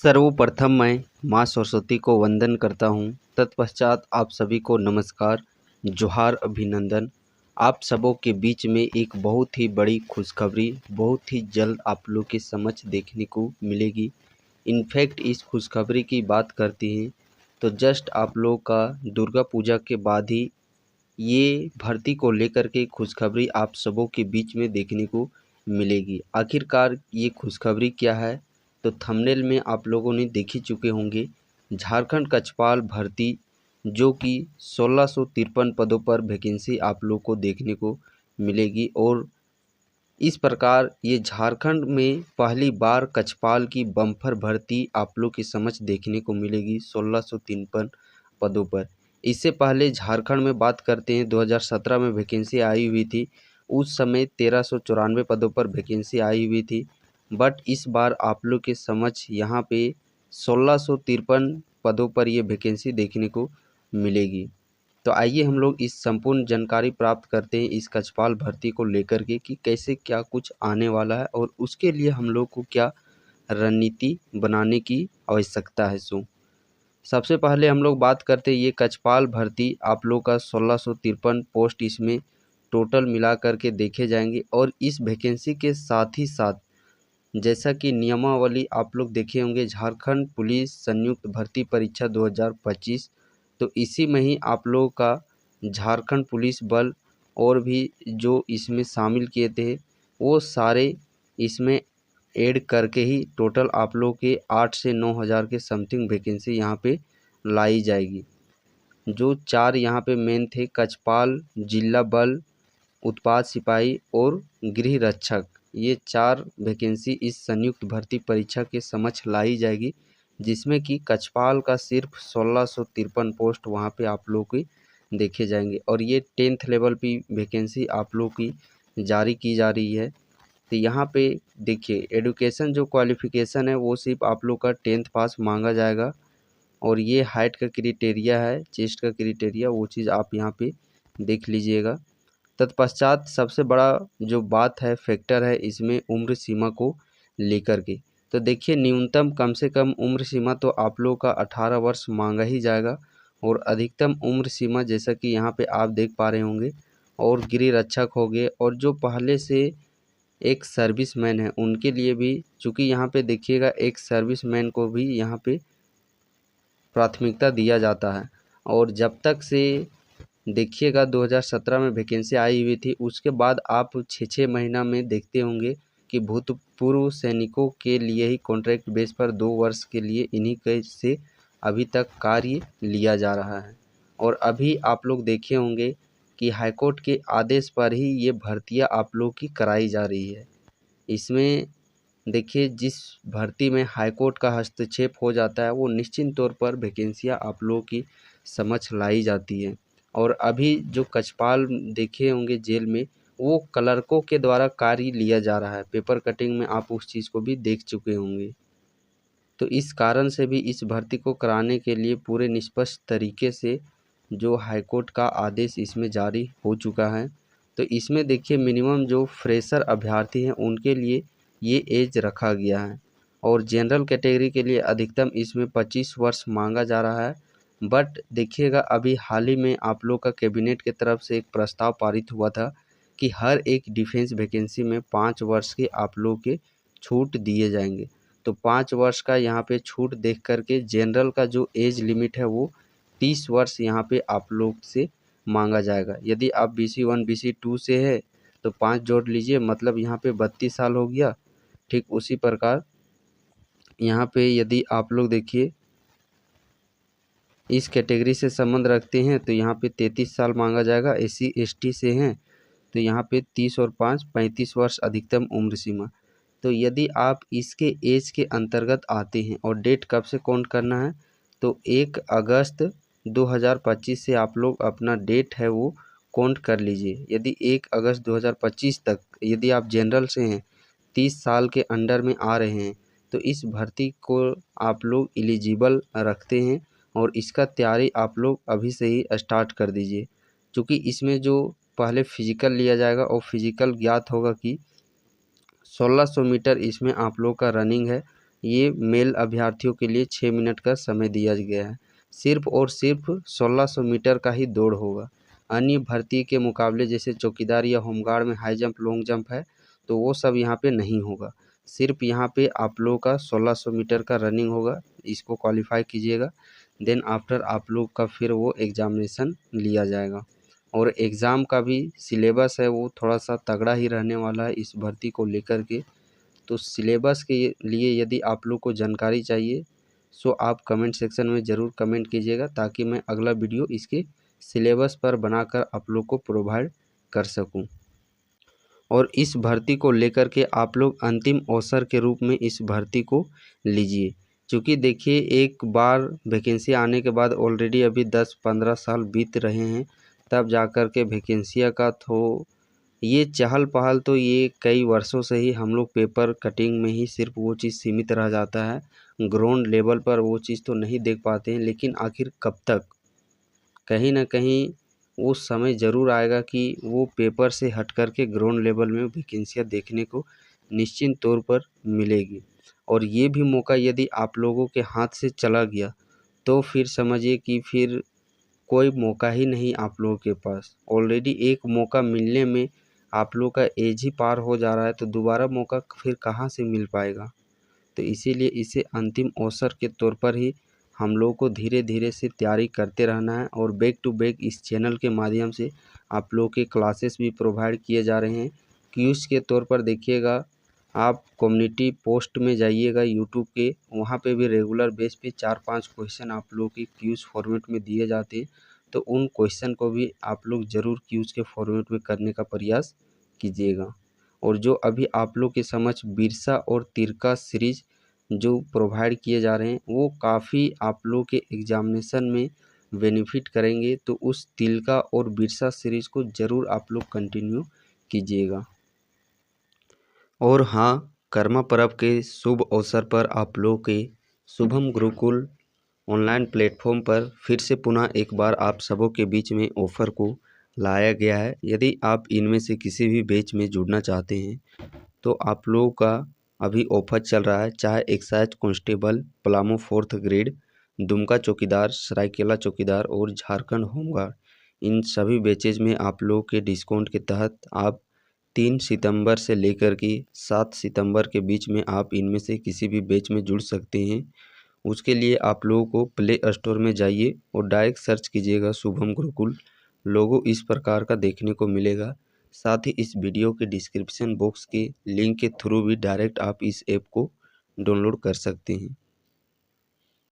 सर्वप्रथम मैं माँ सरस्वती को वंदन करता हूँ। तत्पश्चात आप सभी को नमस्कार, जोहार, अभिनंदन। आप सबों के बीच में एक बहुत ही बड़ी खुशखबरी बहुत ही जल्द आप लोग के समक्ष देखने को मिलेगी। इनफैक्ट इस खुशखबरी की बात करते हैं तो जस्ट आप लोग का दुर्गा पूजा के बाद ही ये भर्ती को लेकर के खुशखबरी आप सबों के बीच में देखने को मिलेगी। आखिरकार ये खुशखबरी क्या है, तो थंबनेल में आप लोगों ने देख ही चुके होंगे। झारखंड कक्षपाल भर्ती जो कि 1653 पदों पर वैकेंसी आप लोग को देखने को मिलेगी और इस प्रकार ये झारखंड में पहली बार कक्षपाल की बम्पर भर्ती आप लोग के समक्ष देखने को मिलेगी 1653 पदों पर। इससे पहले झारखंड में बात करते हैं 2017 में वैकेंसी आई हुई थी। उस समय 1394 पदों पर वैकेंसी आई हुई थी। बट इस बार आप लोग के समक्ष यहाँ पे 1653 पदों पर ये वैकेंसी देखने को मिलेगी। तो आइए हम लोग इस संपूर्ण जानकारी प्राप्त करते हैं इस कक्षपाल भर्ती को लेकर के कि कैसे क्या कुछ आने वाला है और उसके लिए हम लोग को क्या रणनीति बनाने की आवश्यकता है। सबसे पहले हम लोग बात करते हैं ये कक्षपाल भर्ती आप लोग का 1653 पोस्ट इसमें टोटल मिला करके देखे जाएंगे और इस वैकेंसी के साथ ही साथ जैसा कि नियमावली आप लोग देखे होंगे झारखंड पुलिस संयुक्त भर्ती परीक्षा 2025, तो इसी में ही आप लोगों का झारखंड पुलिस बल और भी जो इसमें शामिल किए थे वो सारे इसमें ऐड करके ही टोटल आप लोग के 8 से 9 हज़ार के समथिंग वैकेंसी यहाँ पे लाई जाएगी। जो चार यहाँ पे मेन थे कक्षपाल, जिला बल, उत्पाद सिपाही और गृह रक्षक, ये चार वैकेंसी इस संयुक्त भर्ती परीक्षा के समक्ष लाई जाएगी, जिसमें कि कक्षपाल का सिर्फ 1653 पोस्ट वहाँ पे आप लोग के देखे जाएंगे और ये 10th लेवल की वैकेंसी आप लोग की जारी की जा रही है। तो यहाँ पे देखिए एडुकेशन जो क्वालिफ़िकेशन है वो सिर्फ आप लोग का 10th पास मांगा जाएगा और ये हाइट का क्राइटेरिया है, चेस्ट का क्राइटेरिया, वो चीज़ आप यहाँ पे देख लीजिएगा। तत्पश्चात सबसे बड़ा जो बात है फैक्टर है इसमें उम्र सीमा को लेकर के, तो देखिए न्यूनतम कम से कम उम्र सीमा तो आप लोग का 18 वर्ष मांगा ही जाएगा और अधिकतम उम्र सीमा जैसा कि यहाँ पे आप देख पा रहे होंगे और गृह रक्षक हो गए और जो पहले से एक सर्विसमैन है उनके लिए भी, चूँकि यहाँ पे देखिएगा एक सर्विसमैन को भी यहाँ पे प्राथमिकता दिया जाता है। और जब तक से देखिएगा 2017 में वैकेंसी आई हुई थी उसके बाद आप 6 महीना में देखते होंगे कि भूतपूर्व सैनिकों के लिए ही कॉन्ट्रैक्ट बेस पर 2 वर्ष के लिए इन्हीं के से अभी तक कार्य लिया जा रहा है। और अभी आप लोग देखे होंगे कि हाईकोर्ट के आदेश पर ही ये भर्तियां आप लोग की कराई जा रही है। इसमें देखिए जिस भर्ती में हाईकोर्ट का हस्तक्षेप हो जाता है वो निश्चित तौर पर वैकेंसियाँ आप लोगों की समक्ष लाई जाती है। और अभी जो कक्षपाल देखे होंगे जेल में वो क्लर्कों के द्वारा कार्य लिया जा रहा है, पेपर कटिंग में आप उस चीज़ को भी देख चुके होंगे। तो इस कारण से भी इस भर्ती को कराने के लिए पूरे निष्पक्ष तरीके से जो हाईकोर्ट का आदेश इसमें जारी हो चुका है। तो इसमें देखिए मिनिमम जो फ्रेशर अभ्यर्थी हैं उनके लिए ये एज रखा गया है और जनरल कैटेगरी के लिए अधिकतम इसमें 25 वर्ष मांगा जा रहा है। बट देखिएगा अभी हाल ही में आप लोग का कैबिनेट की तरफ से एक प्रस्ताव पारित हुआ था कि हर एक डिफेंस वैकेंसी में 5 वर्ष के आप लोग के छूट दिए जाएंगे। तो 5 वर्ष का यहाँ पे छूट देख करके जनरल का जो एज लिमिट है वो 30 वर्ष यहाँ पे आप लोग से मांगा जाएगा। यदि आप BC1 BC2 से है तो 5 जोड़ लीजिए, मतलब यहाँ पे 32 साल हो गया। ठीक उसी प्रकार यहाँ पे यदि आप लोग देखिए इस कैटेगरी से संबंध रखते हैं तो यहाँ पे 33 साल मांगा जाएगा। SC ST से हैं तो यहाँ पे 30 और 5 35 वर्ष अधिकतम उम्र सीमा। तो यदि आप इसके एज के अंतर्गत आते हैं और डेट कब से काउंट करना है तो 1 अगस्त 2025 से आप लोग अपना डेट है वो काउंट कर लीजिए। यदि 1 अगस्त 2025 तक यदि आप जनरल से हैं, 30 साल के अंडर में आ रहे हैं तो इस भर्ती को आप लोग एलिजिबल रखते हैं और इसका तैयारी आप लोग अभी से ही स्टार्ट कर दीजिए। क्योंकि इसमें जो पहले फिजिकल लिया जाएगा और फिजिकल ज्ञात होगा कि 1600 मीटर इसमें आप लोग का रनिंग है। ये मेल अभ्यर्थियों के लिए 6 मिनट का समय दिया गया है। सिर्फ और सिर्फ 1600 मीटर का ही दौड़ होगा। अन्य भर्ती के मुकाबले जैसे चौकीदार या होमगार्ड में हाई जंप लॉन्ग जंप है, तो वो सब यहाँ पे नहीं होगा। सिर्फ यहाँ पे आप लोगों का 1600 मीटर का रनिंग होगा, इसको क्वालिफाई कीजिएगा। देन आफ्टर आप लोग का फिर वो एग्जामिनेशन लिया जाएगा। और एग्ज़ाम का भी सिलेबस है वो थोड़ा सा तगड़ा ही रहने वाला है इस भर्ती को लेकर के। तो सिलेबस के लिए यदि आप लोग को जानकारी चाहिए सो आप कमेंट सेक्शन में ज़रूर कमेंट कीजिएगा, ताकि मैं अगला वीडियो इसके सिलेबस पर बनाकर आप लोग को प्रोवाइड कर सकूं। और इस भर्ती को लेकर के आप लोग अंतिम अवसर के रूप में इस भर्ती को लीजिए, क्योंकि देखिए एक बार वैकेंसी आने के बाद ऑलरेडी अभी 10-15 साल बीत रहे हैं, तब जाकर के वैकेंसियाँ का तो ये चहल पहल तो ये कई वर्षों से ही हम लोग पेपर कटिंग में ही सिर्फ वो चीज़ सीमित रह जाता है, ग्राउंड लेवल पर वो चीज़ तो नहीं देख पाते हैं। लेकिन आखिर कब तक, कहीं ना कहीं वो समय ज़रूर आएगा कि वो पेपर से हट कर के ग्राउंड लेवल में वैकेंसियाँ देखने को निश्चित तौर पर मिलेगी। और ये भी मौका यदि आप लोगों के हाथ से चला गया तो फिर समझिए कि फिर कोई मौका ही नहीं आप लोगों के पास। ऑलरेडी एक मौका मिलने में आप लोग का एज ही पार हो जा रहा है, तो दोबारा मौका फिर कहाँ से मिल पाएगा। तो इसीलिए इसे अंतिम अवसर के तौर पर ही हम लोगों को धीरे धीरे से तैयारी करते रहना है। और बैक टू बैक इस चैनल के माध्यम से आप लोगों के क्लासेस भी प्रोवाइड किए जा रहे हैं। क्यूज़ के तौर पर देखिएगा, आप कम्युनिटी पोस्ट में जाइएगा यूट्यूब के, वहाँ पे भी रेगुलर बेस पे 4-5 क्वेश्चन आप लोगों के क्यूज़ फॉर्मेट में दिए जाते हैं। तो उन क्वेश्चन को भी आप लोग ज़रूर क्यूज़ के फॉर्मेट में करने का प्रयास कीजिएगा। और जो अभी आप लोग के समक्ष बिरसा और तिरका सीरीज जो प्रोवाइड किए जा रहे हैं, वो काफ़ी आप लोग के एग्जामिनेशन में बेनिफिट करेंगे। तो उस तिलका और बिरसा सीरीज को ज़रूर आप लोग कंटिन्यू कीजिएगा। और हाँ, कर्मा पर्व के शुभ अवसर पर आप लोग के शुभम गुरुकुल ऑनलाइन प्लेटफॉर्म पर फिर से पुनः एक बार आप सबों के बीच में ऑफ़र को लाया गया है। यदि आप इनमें से किसी भी बैच में जुड़ना चाहते हैं तो आप लोगों का अभी ऑफ़र चल रहा है। चाहे excise constable, Palamu 4th grade, Dumka चौकीदार, सरायकेला चौकीदार और झारखंड होमगार्ड, इन सभी बैचेज में आप लोगों के डिस्काउंट के तहत आप 3 सितंबर से लेकर के 7 सितंबर के बीच में आप इनमें से किसी भी बैच में जुड़ सकते हैं। उसके लिए आप लोगों को प्ले स्टोर में जाइए और डायरेक्ट सर्च कीजिएगा शुभम गुरुकुल। लोगो इस प्रकार का देखने को मिलेगा। साथ ही इस वीडियो के डिस्क्रिप्शन बॉक्स के लिंक के थ्रू भी डायरेक्ट आप इस ऐप को डाउनलोड कर सकते हैं।